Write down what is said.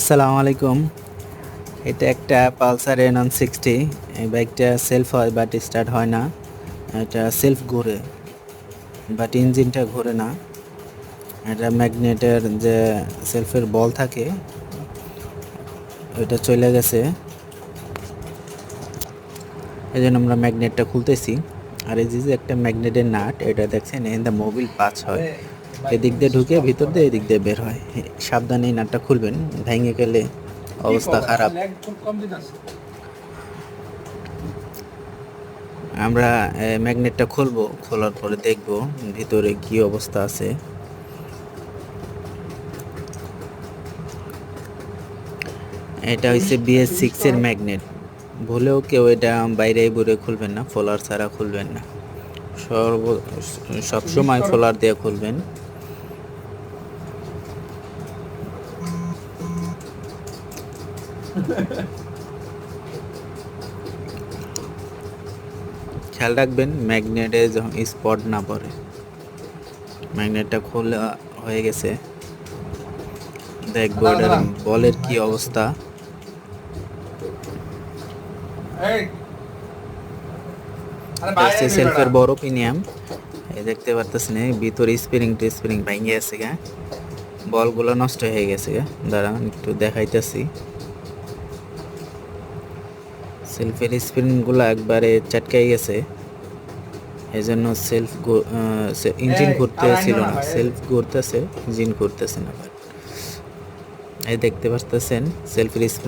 আসসালামু আলাইকুম। এটা একটা পালসার N160। এই বাইকটা সেলফ হয় বাট স্টার্ট হয় না। এটা সেলফ ঘোরে বাট ইঞ্জিনটা ঘোরে না। এটা ম্যাগনেটের যে সেলফের বল থাকে ওইটা চলে গেছে, এই জন্য আমরা ম্যাগনেটটা খুলতেছি। আর এই যে একটা ম্যাগনেটের নাট, এটা দেখছেন ইন দ্য মোবিল পাঁচ হয়, এদিক দিয়ে ঢুকে ভিতর দিয়ে এদিক দিয়ে বের হয়। সাবধানে এই নাটটা খুলবেন, ভেঙে গেলে অবস্থা খারাপ। আমরা ম্যাগনেটটা খুলবো, খোলার পরে দেখব ভিতরে কি অবস্থা আছে। এটা হচ্ছে BS6 এর ম্যাগনেট। ভুলেও কেউ এটা বাইরে বুড়ে খুলবেন না, ফোলার ছাড়া খুলবেন না। সবসময় ফোলার দিয়ে খুলবেন। খেয়াল রাখবেন ম্যাগনেটে যখন স্পট না পড়ে। ম্যাগনেটটা খোলা হয়ে গেছে, দেখবো এটার বলের কি অবস্থা। সেলফের বড় প্রিমিয়াম, এই দেখতে পারতেছেন ভিতরে স্প্রিং ভেঙে গেছে গা, বলগুলো নষ্ট হয়ে গেছে গা। দাঁড়ান একটু দেখাইতেছি। সেলফের স্প্রিংগুলো একবারে চটকাই গেছে, এই জন্য ইঞ্জিন ঘুরতেছিল না, সেলফ ঘুরতেছে, ইঞ্জিন ঘুরতেছে না। এই দেখতে পাচ্ছেন সেলফের স্প্রিং